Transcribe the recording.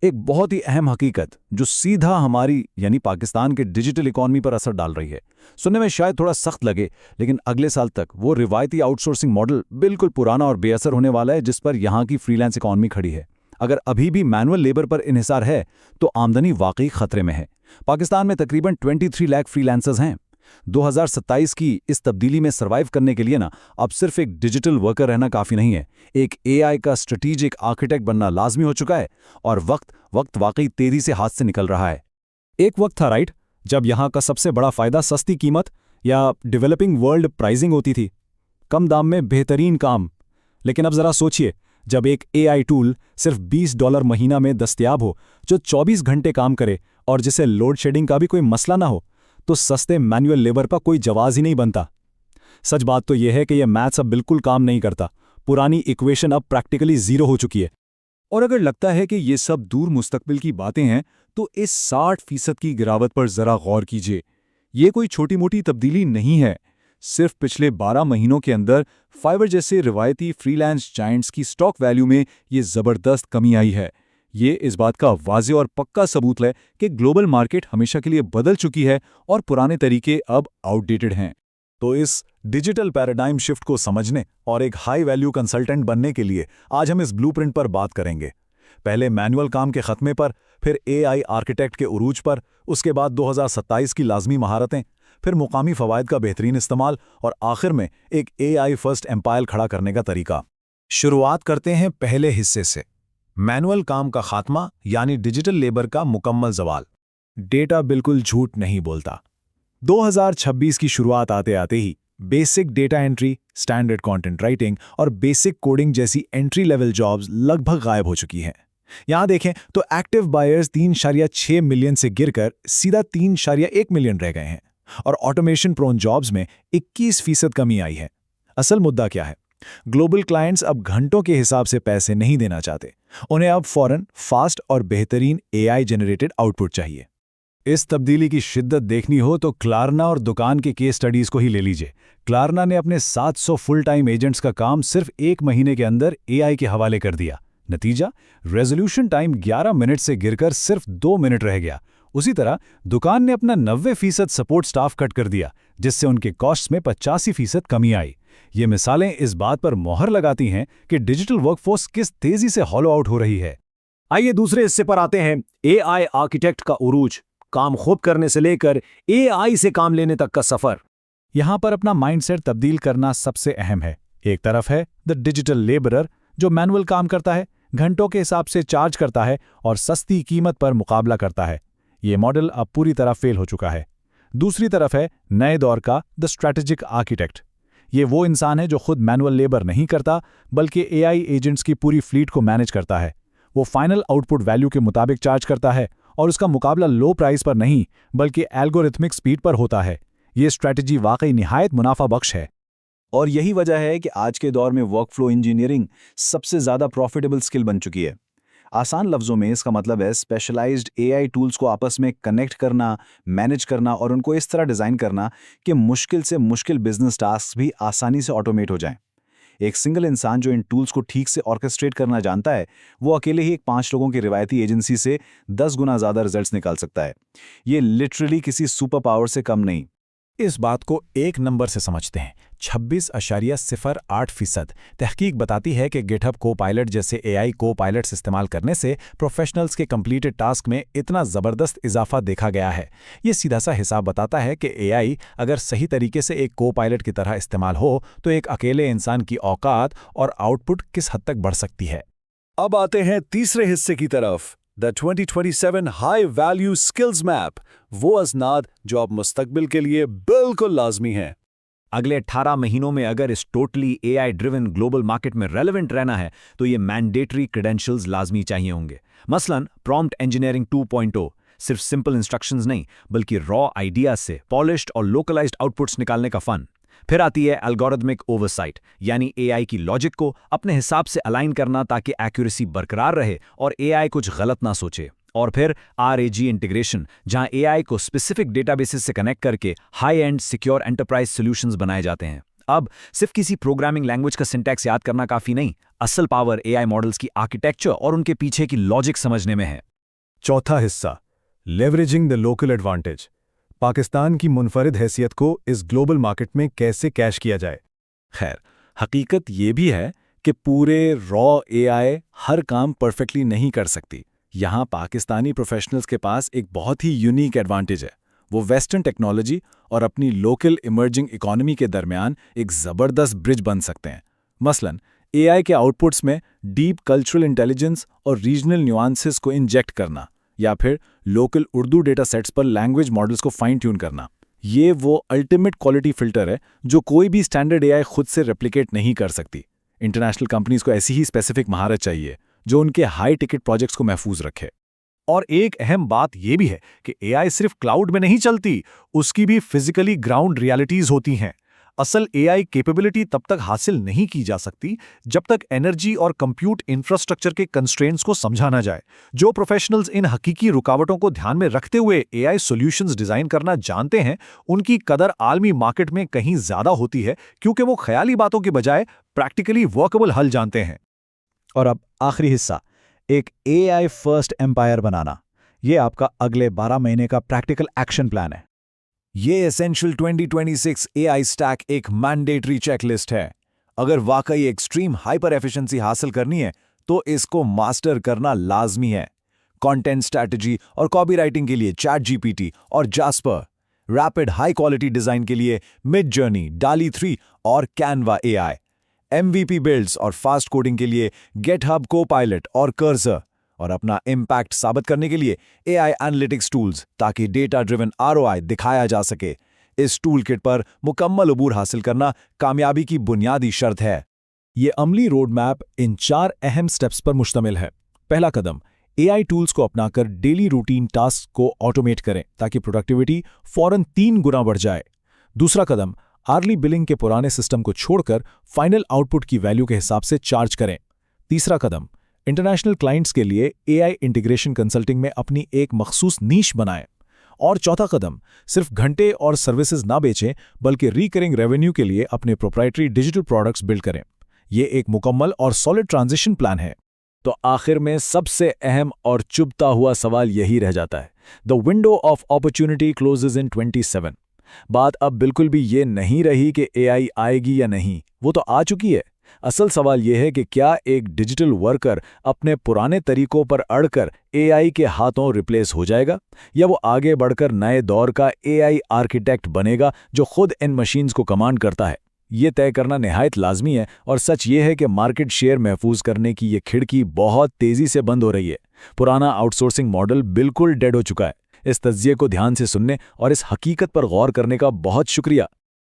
एक बहुत ही अहम हकीकत जो सीधा हमारी यानी पाकिस्तान के डिजिटल इकॉनमी पर असर डाल रही है। सुनने में शायद थोड़ा सख्त लगे, लेकिन अगले साल तक वो रिवायती आउटसोर्सिंग मॉडल बिल्कुल पुराना और बेअसर होने वाला है जिस पर यहाँ की फ्रीलांस इकॉनमी खड़ी है। अगर अभी भी मैनुअल लेबर पर इन्हिसार है तो आमदनी वाकई खतरे में है। पाकिस्तान में तकरीबन 23 लाख फ्रीलांसर्स हैं। 2027 की इस तब्दीली में सर्वाइव करने के लिए ना अब सिर्फ एक डिजिटल वर्कर रहना काफ़ी नहीं है, एक एआई का स्ट्रेटेजिक आर्किटेक्ट बनना लाजमी हो चुका है और वक्त वाकई तेजी से हाथ से निकल रहा है। एक वक्त था राइट, जब यहाँ का सबसे बड़ा फायदा सस्ती कीमत या डेवलपिंग वर्ल्ड प्राइसिंग होती थी, कम दाम में बेहतरीन काम। लेकिन अब जरा सोचिए, जब एक एआई टूल सिर्फ $20 महीना में दस्तयाब हो, जो 24 घंटे काम करे और जिसे लोड शेडिंग का भी कोई मसला ना हो, तो सस्ते मैनुअल लेबर पर कोई जवाब ही नहीं बनता। सच बात तो यह है कि यह मैथ्स अब बिल्कुल काम नहीं करता। पुरानी इक्वेशन अब प्रैक्टिकली जीरो हो चुकी है। और अगर लगता है कि ये सब दूर मुस्तकबिल की बातें हैं, तो इस 60% की गिरावट पर जरा गौर कीजिए। ये कोई छोटी मोटी तब्दीली नहीं है। सिर्फ पिछले 12 महीनों के अंदर फाइवर जैसे रिवायती फ्रीलांस जायंट्स की स्टॉक वैल्यू में ये ज़बरदस्त कमी आई है। ये इस बात का वाज़ेह और पक्का सबूत है कि ग्लोबल मार्केट हमेशा के लिए बदल चुकी है और पुराने तरीके अब आउटडेटेड हैं। तो इस डिजिटल पैराडाइम शिफ्ट को समझने और एक हाई वैल्यू कंसल्टेंट बनने के लिए आज हम इस ब्लूप्रिंट पर बात करेंगे। पहले मैनुअल काम के खत्मे पर, फिर एआई आर्किटेक्ट के उरूज पर, उसके बाद 2027 की लाजमी महारतें, फिर मुकामी फ़वायद का बेहतरीन इस्तेमाल और आखिर में एक एआई फर्स्ट एम्पायर खड़ा करने का तरीका। शुरुआत करते हैं पहले हिस्से से, मैनुअल काम का खात्मा यानी डिजिटल लेबर का मुकम्मल जवाल। डेटा बिल्कुल झूठ नहीं बोलता। 2026 की शुरुआत आते आते ही basic data entry, standard content writing और बेसिक कोडिंग जैसी एंट्री लेवल जॉब्स लगभग गायब हो चुकी हैं। यहां देखें तो एक्टिव बायर्स 3.6 मिलियन से गिरकर सीधा 3.1 मिलियन रह गए हैं और ऑटोमेशन प्रोन जॉब्स में 21% कमी आई है। असल मुद्दा क्या है? ग्लोबल क्लाइंट्स अब घंटों के हिसाब से पैसे नहीं देना चाहते। उन्हें अब फौरन फास्ट और बेहतरीन एआई जनरेटेड आउटपुट चाहिए। इस तब्दीली की शिद्दत देखनी हो तो क्लारना और दुकान के केस स्टडीज को ही ले लीजिए। क्लारना ने अपने 700 फुल टाइम एजेंट्स का काम सिर्फ 1 महीने के अंदर एआई के हवाले कर दिया। नतीजा, रेजोल्यूशन टाइम 11 मिनट से गिरकर सिर्फ 2 मिनट रह गया। उसी तरह दुकान ने अपना 90% सपोर्ट स्टाफ कट कर दिया, जिससे उनके कॉस्ट्स में 85% कमी आई। ये मिसालें इस बात पर मोहर लगाती हैं कि डिजिटल वर्कफोर्स किस तेजी से हॉलो आउट हो रही है। आइए दूसरे हिस्से पर आते हैं, एआई आर्किटेक्ट का उरूज, काम खूब करने से लेकर एआई से काम लेने तक का सफर। यहां पर अपना माइंडसेट तब्दील करना सबसे अहम है। एक तरफ है द डिजिटल लेबरर जो मैनुअल काम करता है, घंटों के हिसाब से चार्ज करता है और सस्ती कीमत पर मुकाबला करता है। ये मॉडल अब पूरी तरह फेल हो चुका है। दूसरी तरफ है नए दौर का द स्ट्रैटेजिक आर्किटेक्ट। ये वो इंसान है जो खुद मैनुअल लेबर नहीं करता, बल्कि एआई एजेंट्स की पूरी फ्लीट को मैनेज करता है। वो फाइनल आउटपुट वैल्यू के मुताबिक चार्ज करता है और उसका मुकाबला लो प्राइस पर नहीं बल्कि एल्गोरिथमिक स्पीड पर होता है। ये स्ट्रैटेजी वाकई निहायत मुनाफा बख्श है। और यही वजह है कि आज के दौर में वर्कफ्लो इंजीनियरिंग सबसे ज़्यादा प्रॉफिटेबल स्किल बन चुकी है। आसान लफ्ज़ों में इसका मतलब है स्पेशलाइज्ड एआई टूल्स को आपस में कनेक्ट करना, मैनेज करना और उनको इस तरह डिज़ाइन करना कि मुश्किल से मुश्किल बिजनेस टास्क भी आसानी से ऑटोमेट हो जाएं। एक सिंगल इंसान जो इन टूल्स को ठीक से ऑर्केस्ट्रेट करना जानता है, वो अकेले ही एक 5 लोगों की रिवायती एजेंसी से 10 गुना ज़्यादा रिजल्ट्स निकाल सकता है। ये लिटरली किसी सुपर पावर से कम नहीं। इस बात को एक नंबर से समझते हैं। 26.08% तहकीक बताती है कि गिटहब को पायलट जैसे एआई को पायलट्स इस्तेमाल करने से प्रोफेशनल्स के कंप्लीटेड टास्क में इतना ज़बरदस्त इजाफा देखा गया है। ये सीधा सा हिसाब बताता है कि एआई अगर सही तरीके से एक को पायलट की तरह इस्तेमाल हो तो एक अकेले इंसान की औकात और आउटपुट किस हद तक बढ़ सकती है। अब आते हैं तीसरे हिस्से की तरफ, the 2027 high value skills map, वो असनाद जो अब मुस्तकबिल के लिए बिल्कुल लाजमी हैं। अगले 18 महीनों में अगर इस totally AI driven global market में रेलेवेंट रहना है तो ये मैंडेटरी क्रेडेंशियल्स लाजमी चाहिए होंगे। मसलन प्रॉम्प्ट इंजीनियरिंग 2.0, सिर्फ सिंपल इंस्ट्रक्शंस नहीं बल्कि रॉ आइडियाज से पॉलिश्ड और लोकलाइज्ड आउटपुट्स निकालने का फन। फिर आती है एल्गोरिथमिक ओवरसाइट, यानी एआई की लॉजिक को अपने हिसाब से अलाइन करना ताकि एक्यूरेसी बरकरार रहे और एआई कुछ गलत ना सोचे। और फिर आरएजी इंटीग्रेशन, जहां एआई को स्पेसिफिक डेटाबेसेस से कनेक्ट करके high and secure enterprise solutions बनाए जाते हैं। अब सिर्फ किसी प्रोग्रामिंग लैंग्वेज का सिंटैक्स याद करना काफी नहीं, असल पावर एआई मॉडल्स की आर्किटेक्चर और उनके पीछे की लॉजिक समझने में है। चौथा हिस्सा, leveraging the local advantage. Pakistan की मुनफरिद हैसियत को इस ग्लोबल मार्केट में कैसे कैश किया जाए। खैर, हकीकत ये भी है कि पूरे रॉ एआई हर काम परफेक्टली नहीं कर सकती। यहाँ पाकिस्तानी प्रोफेशनल्स के पास एक बहुत ही यूनिक एडवांटेज है। वो वेस्टर्न टेक्नोलॉजी और अपनी लोकल इमर्जिंग इकोनॉमी के दरमियान एक ज़बरदस्त ब्रिज बन सकते हैं। मसलन एआई के आउटपुट्स में डीप कल्चरल इंटेलिजेंस और रीजनल न्यूआंसेस को इंजेक्ट करना, या फिर लोकल उर्दू डेटा सेट्स पर लैंग्वेज मॉडल्स को फाइन ट्यून करना। ये वो अल्टीमेट क्वालिटी फिल्टर है जो कोई भी स्टैंडर्ड एआई खुद से रेप्लिकेट नहीं कर सकती। इंटरनेशनल कंपनीज को ऐसी ही स्पेसिफिक महारत चाहिए जो उनके हाई टिकट प्रोजेक्ट्स को महफूज रखे। और एक अहम बात यह भी है कि एआई सिर्फ क्लाउड में नहीं चलती, उसकी भी फिजिकली ग्राउंड रियलिटीज होती हैं। असल एआई कैपेबिलिटी तब तक हासिल नहीं की जा सकती जब तक एनर्जी और कंप्यूट इंफ्रास्ट्रक्चर के कंस्ट्रेंट्स को समझा ना जाए। जो प्रोफेशनल्स इन हकीकी रुकावटों को ध्यान में रखते हुए एआई सॉल्यूशंस डिजाइन करना जानते हैं, उनकी कदर आलमी मार्केट में कहीं ज्यादा होती है, क्योंकि वो ख्याली बातों के बजाय प्रैक्टिकली वर्केबल हल जानते हैं। और अब आखिरी हिस्सा, एक एआई फर्स्ट एम्पायर बनाना। ये आपका अगले 12 महीने का प्रैक्टिकल एक्शन प्लान है। ये एसेंशियल 2026 एआई स्टैक एक मैंडेटरी चेकलिस्ट है। अगर वाकई एक्सट्रीम हाइपर एफिशिएंसी हासिल करनी है तो इसको मास्टर करना लाजमी है। कंटेंट स्ट्रैटेजी और कॉपीराइटिंग के लिए ChatGPT और jasper, rapid high quality design के लिए मिडजर्नी, डाली 3 और कैनवा एआई, MVP बिल्ड्स और फास्ट कोडिंग के लिए GitHub Copilot और कर्सर, और अपना इम्पैक्ट साबित करने के लिए एआई एनालिटिक्स टूल्स, ताकि डेटा ड्रिवन ROI दिखाया जा सके। इस टूल किट पर मुकम्मल अबूर हासिल करना कामयाबी की बुनियादी शर्त है। ये अमली रोड मैप इन 4 अहम स्टेप्स पर मुश्तमिल है। पहला कदम, एआई टूल्स को अपनाकर डेली रूटीन टास्क को ऑटोमेट करें ताकि प्रोडक्टिविटी फौरन 3 गुना बढ़ जाए। दूसरा कदम, आर्ली बिलिंग के पुराने सिस्टम को छोड़कर फाइनल आउटपुट की वैल्यू के हिसाब से चार्ज करें। तीसरा कदम, इंटरनेशनल क्लाइंट्स के लिए एआई इंटीग्रेशन कंसल्टिंग में अपनी एक मखसूस नीश बनाएं। और चौथा कदम, सिर्फ घंटे और सर्विसेज ना बेचें बल्कि रिकरिंग रेवेन्यू के लिए अपने प्रोप्राइटरी डिजिटल प्रोडक्ट्स बिल्ड करें। ये एक मुकम्मल और सॉलिड ट्रांजिशन प्लान है। तो आखिर में सबसे अहम और चुभता हुआ सवाल यही रह जाता है, the window of opportunity closes in 27। बात अब बिल्कुल भी ये नहीं रही कि एआई आएगी या नहीं, वो तो आ चुकी है। असल सवाल यह है कि क्या एक डिजिटल वर्कर अपने पुराने तरीकों पर अड़कर एआई के हाथों रिप्लेस हो जाएगा, या वो आगे बढ़कर नए दौर का एआई आर्किटेक्ट बनेगा जो खुद इन मशीन्स को कमांड करता है। ये तय करना निहायत लाजमी है, और सच ये है कि मार्केट शेयर महफूज करने की ये खिड़की बहुत तेजी से बंद हो रही है। पुराना आउटसोर्सिंग मॉडल बिल्कुल डेड हो चुका है। इस तज्जिये को ध्यान से सुनने और इस हकीकत पर गौर करने का बहुत शुक्रिया।